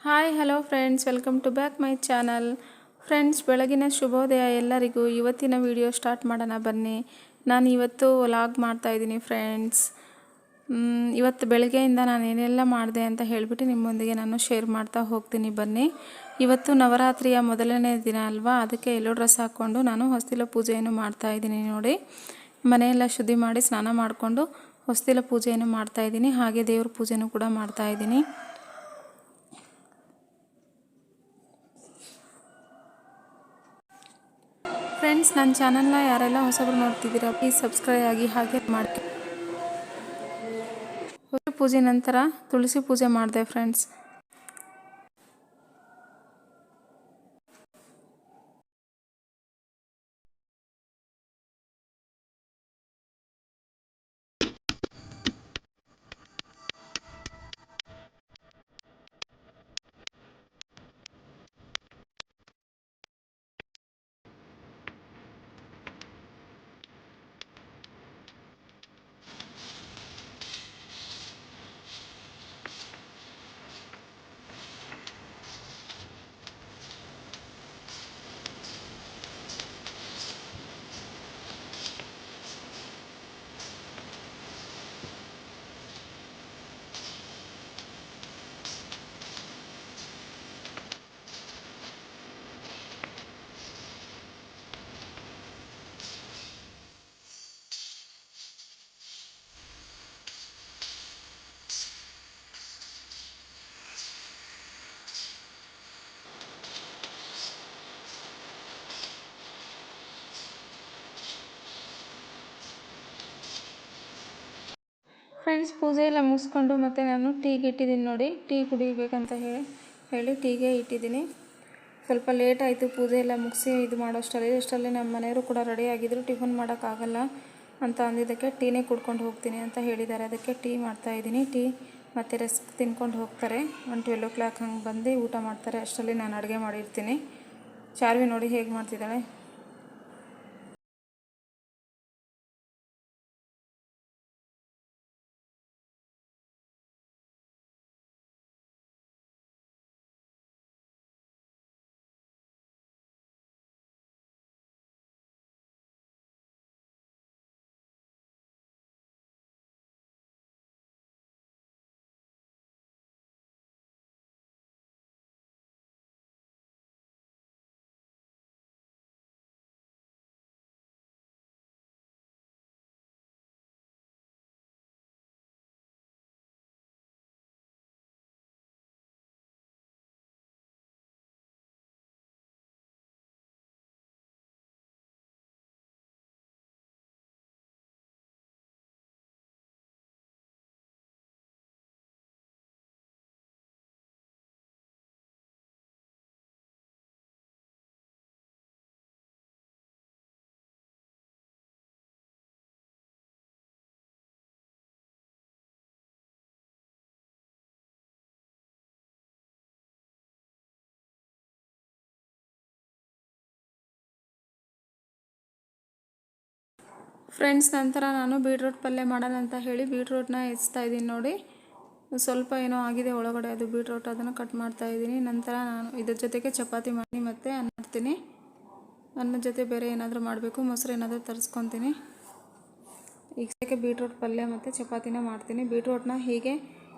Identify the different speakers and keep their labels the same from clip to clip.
Speaker 1: Hi hello friends, welcome to back my channel. Friends, ಬೆಳಗಿನ ಶುಭೋದಯ ಎಲ್ಲರಿಗೂ. ಇವತ್ತಿನ ವಿಡಿಯೋ ಸ್ಟಾರ್ಟ್ ಮಾಡೋಣ ಬನ್ನಿ. ನಾನು ಇವತ್ತು ವ್ಲಾಗ್ ಮಾಡ್ತಾಯಿದ್ದೀನಿ ಫ್ರೆಂಡ್ಸ್. ಇವತ್ತು ಬೆಳಗ್ಗೆಯಿಂದ ನಾನು ಏನೆಲ್ಲ ಮಾಡಿದೆ ಅಂತ ಹೇಳಿಬಿಟ್ಟು ನಿಮ್ಮೊಂದಿಗೆ ನಾನು ಶೇರ್ ಮಾಡ್ತಾ ಹೋಗ್ತೀನಿ ಬನ್ನಿ. ಇವತ್ತು ನವರಾತ್ರಿಯ ಮೊದಲನೇ ದಿನ ಅಲ್ವಾ, ಅದಕ್ಕೆ ಎಲ್ಲೋ ಡ್ರೆಸ್ ಹಾಕ್ಕೊಂಡು ನಾನು ಹೊಸ್ತಿಲ ಪೂಜೆಯನ್ನು ಮಾಡ್ತಾಯಿದ್ದೀನಿ. ನೋಡಿ, ಮನೆಯೆಲ್ಲ ಶುದ್ಧಿ ಮಾಡಿ ಸ್ನಾನ ಮಾಡಿಕೊಂಡು ಹೊಸ್ತಿಲ ಪೂಜೆಯನ್ನು ಮಾಡ್ತಾಯಿದ್ದೀನಿ. ಹಾಗೆ ದೇವ್ರ ಪೂಜೆನೂ ಕೂಡ ಮಾಡ್ತಾಯಿದ್ದೀನಿ. ಫ್ರೆಂಡ್ಸ್, ನನ್ನ ಚಾನಲ್ನ ಯಾರೆಲ್ಲ ಹೊಸಬರು ನೋಡ್ತಿದ್ದೀರಾ ಪ್ಲೀಸ್ ಸಬ್ಸ್ಕ್ರೈಬ್ ಆಗಿ, ಹಾಗೆ ಮಾಡಿ. ಹೊಸ ಪೂಜೆ ನಂತರ ತುಳಸಿ ಪೂಜೆ ಮಾಡಿದೆ ಫ್ರೆಂಡ್ಸ್. ಫ್ರೆಂಡ್ಸ್, ಪೂಜೆ ಎಲ್ಲ ಮುಗಿಸ್ಕೊಂಡು ಮತ್ತು ನಾನು ಟೀಗೆ ಇಟ್ಟಿದ್ದೀನಿ. ನೋಡಿ, ಟೀ ಕುಡಿಬೇಕಂತ ಹೇಳಿ ಟೀಗೆ ಇಟ್ಟಿದ್ದೀನಿ. ಸ್ವಲ್ಪ ಲೇಟ್ ಆಯಿತು ಪೂಜೆ ಎಲ್ಲ ಮುಗಿಸಿ ಇದು ಅಷ್ಟರಲ್ಲಿ ನಮ್ಮ ಮನೆಯವರು ಕೂಡ ರೆಡಿ ಆಗಿದ್ದರು. ಟಿಫನ್ ಮಾಡೋಕ್ಕಾಗಲ್ಲ ಅಂತ ಅಂದಿದ್ದಕ್ಕೆ ಟೀನೇ ಕುಡ್ಕೊಂಡು ಹೋಗ್ತೀನಿ ಅಂತ ಹೇಳಿದ್ದಾರೆ. ಅದಕ್ಕೆ ಟೀ ಮಾಡ್ತಾಯಿದ್ದೀನಿ. ಟೀ ಮತ್ತು ರಸ್ಕ್ ತಿನ್ಕೊಂಡು ಹೋಗ್ತಾರೆ. 12 ಹಂಗೆ ಬಂದು ಊಟ ಮಾಡ್ತಾರೆ. ಅಷ್ಟರಲ್ಲಿ ನಾನು ಅಡುಗೆ ಮಾಡಿರ್ತೀನಿ. ಚಾರ್ವಿ ನೋಡಿ ಹೇಗೆ ಮಾಡ್ತಿದ್ದಾಳೆ. ಫ್ರೆಂಡ್ಸ್, ನಂತರ ನಾನು ಬೀಟ್ರೂಟ್ ಪಲ್ಯ ಮಾಡೋಣ ಅಂತ ಹೇಳಿ ಬೀಟ್ರೂಟ್ನ ಹೆಚ್ತಾ ಇದ್ದೀನಿ. ನೋಡಿ, ಸ್ವಲ್ಪ ಏನೋ ಆಗಿದೆ ಒಳಗಡೆ, ಅದು ಬೀಟ್ರೂಟ್, ಅದನ್ನು ಕಟ್ ಮಾಡ್ತಾ ಇದ್ದೀನಿ. ನಂತರ ನಾನು ಇದ್ರ ಜೊತೆಗೆ ಚಪಾತಿ ಮಾಡಿ ಮತ್ತು ಅನ್ನ ಮಾಡ್ತೀನಿ. ಅನ್ನದ ಜೊತೆ ಬೇರೆ ಏನಾದರೂ ಮಾಡಬೇಕು, ಮೊಸರು ಏನಾದರೂ ತರಿಸ್ಕೊತೀನಿ. ಈಗ ಸದ್ಯಕ್ಕೆ ಬೀಟ್ರೂಟ್ ಪಲ್ಯ ಮತ್ತು ಚಪಾತಿನ ಮಾಡ್ತೀನಿ. ಬೀಟ್ರೂಟ್ನ ಹೀಗೆ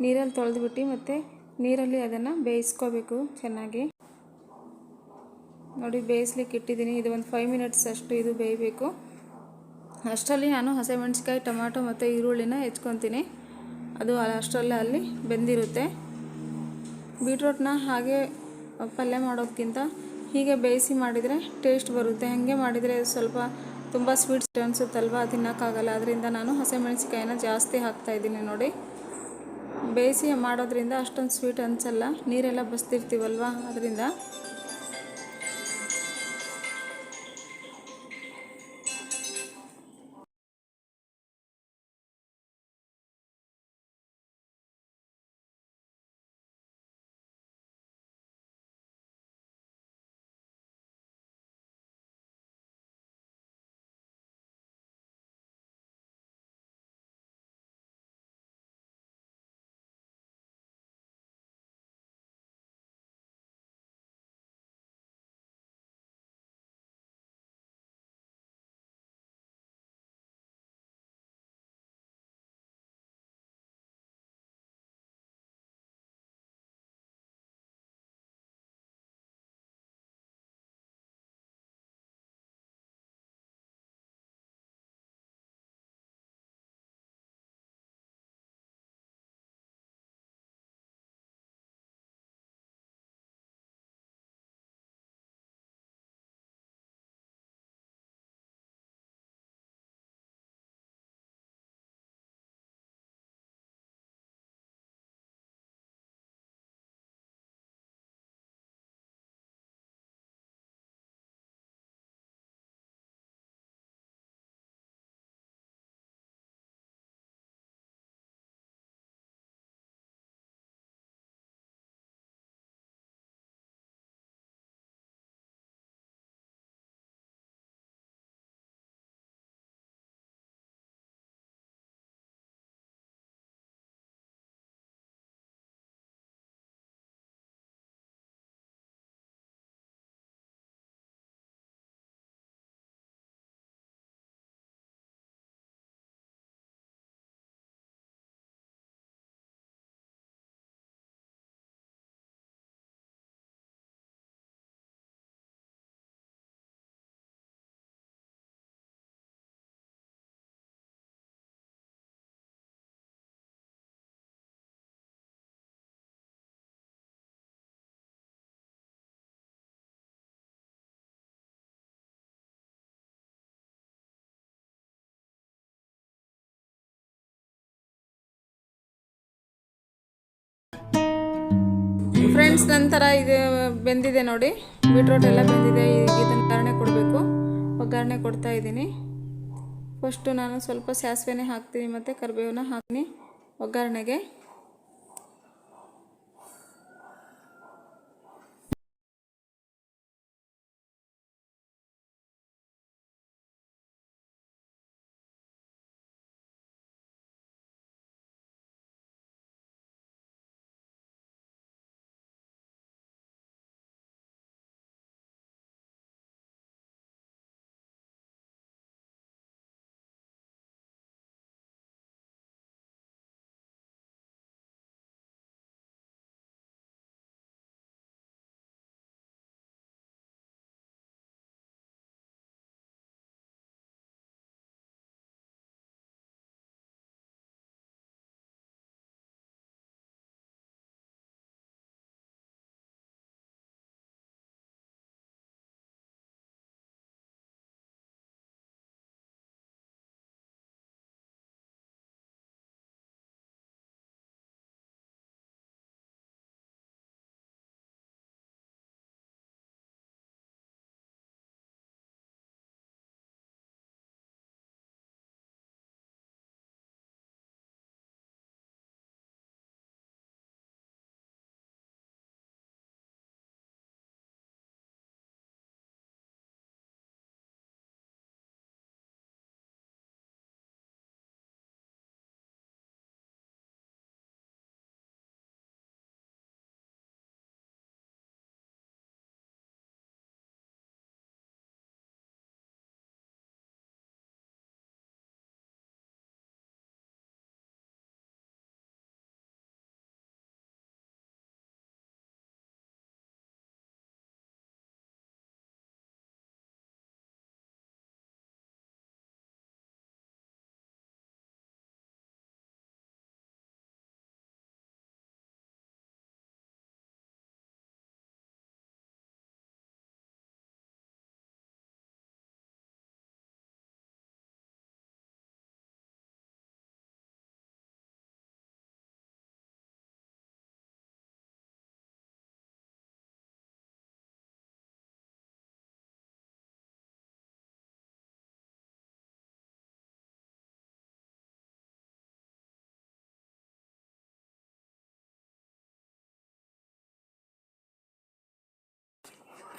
Speaker 1: ನೀರಲ್ಲಿ ತೊಳೆದ್ಬಿಟ್ಟು ಮತ್ತು ನೀರಲ್ಲಿ ಅದನ್ನು ಬೇಯಿಸ್ಕೋಬೇಕು ಚೆನ್ನಾಗಿ. ನೋಡಿ, ಬೇಯಿಸ್ಲಿಕ್ಕೆ ಇಟ್ಟಿದ್ದೀನಿ. ಇದು ಒಂದು 5 ಮಿನಿಟ್ಸ್ ಅಷ್ಟು ಇದು ಬೇಯಬೇಕು. ಅಷ್ಟರಲ್ಲಿ ನಾನು ಹಸಿಮೆಣ್ಸಿಕಾಯಿ, ಟೊಮ್ಯಾಟೊ ಮತ್ತು ಈರುಳ್ಳಿನ ಹೆಚ್ಕೊತೀನಿ. ಅದು ಅಷ್ಟರಲ್ಲೇ ಅಲ್ಲಿ ಬೆಂದಿರುತ್ತೆ. ಬೀಟ್ರೂಟ್ನ ಹಾಗೆ ಪಲ್ಯ ಮಾಡೋದಕ್ಕಿಂತ ಹೀಗೆ ಬೇಯಿಸಿ ಮಾಡಿದರೆ ಟೇಸ್ಟ್ ಬರುತ್ತೆ. ಹಾಗೆ ಮಾಡಿದರೆ ಸ್ವಲ್ಪ ತುಂಬ ಸ್ವೀಟ್ಸ್ ಅನಿಸುತ್ತಲ್ವ, ತಿನ್ನೋಕ್ಕಾಗಲ್ಲ. ಅದರಿಂದ ನಾನು ಹಸಿಮೆಣ್ಸಿಕಾಯಿನ ಜಾಸ್ತಿ ಹಾಕ್ತಾಯಿದ್ದೀನಿ. ನೋಡಿ, ಬೇಯಿಸಿ ಮಾಡೋದ್ರಿಂದ ಅಷ್ಟೊಂದು ಸ್ವೀಟ್ ಅನಿಸಲ್ಲ, ನೀರೆಲ್ಲ ಬಸ್ತಿರ್ತೀವಲ್ವ ಅದರಿಂದ. ಫ್ರೆಂಡ್ಸ್, ನಂತರ ಇದು ಬೆಂದಿದೆ ನೋಡಿ, ಬೀಟ್ರೋಟ್ ಎಲ್ಲ ಬೆಂದಿದೆ. ಈಗ ಇದನ್ನು ಒಗ್ಗರಣೆ ಕೊಡ್ತಾ ಇದ್ದೀನಿ. ಫಸ್ಟು ನಾನು ಸ್ವಲ್ಪ ಸಾಸಿವೆನೇ ಹಾಕ್ತೀನಿ ಮತ್ತು ಕರಿಬೇವನ್ನ ಹಾಕ್ತೀನಿ ಒಗ್ಗರಣೆಗೆ.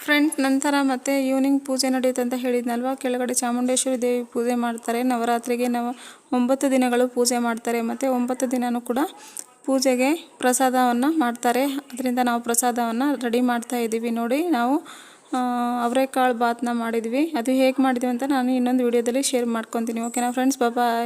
Speaker 1: ಫ್ರೆಂಡ್ಸ್, ನಂತರ ಮತ್ತೆ ಈವ್ನಿಂಗ್ ಪೂಜೆ ನಡೆಯುತ್ತೆ ಅಂತ ಹೇಳಿದ್ನಲ್ವ. ಕೆಳಗಡೆ ಚಾಮುಂಡೇಶ್ವರಿ ದೇವಿ ಪೂಜೆ ಮಾಡ್ತಾರೆ. ನವರಾತ್ರಿಗೆ 9 ದಿನಗಳು ಪೂಜೆ ಮಾಡ್ತಾರೆ. ಮತ್ತು 9 ದಿನವೂ ಕೂಡ ಪೂಜೆಗೆ ಪ್ರಸಾದವನ್ನು ಮಾಡ್ತಾರೆ. ಅದರಿಂದ ನಾವು ಪ್ರಸಾದವನ್ನು ರೆಡಿ ಮಾಡ್ತಾ ಇದ್ದೀವಿ ನೋಡಿ. ನಾವು ಅವರೆಕಾಳು ಬಾತನ್ನ ಮಾಡಿದ್ವಿ. ಅದು ಹೇಗೆ ಮಾಡಿದ್ವಿ ಅಂತ ನಾನು ಇನ್ನೊಂದು ವಿಡಿಯೋದಲ್ಲಿ ಶೇರ್ ಮಾಡ್ಕೊತೀನಿ. ಓಕೆನಾ ಫ್ರೆಂಡ್ಸ್, ಬಾಯ್.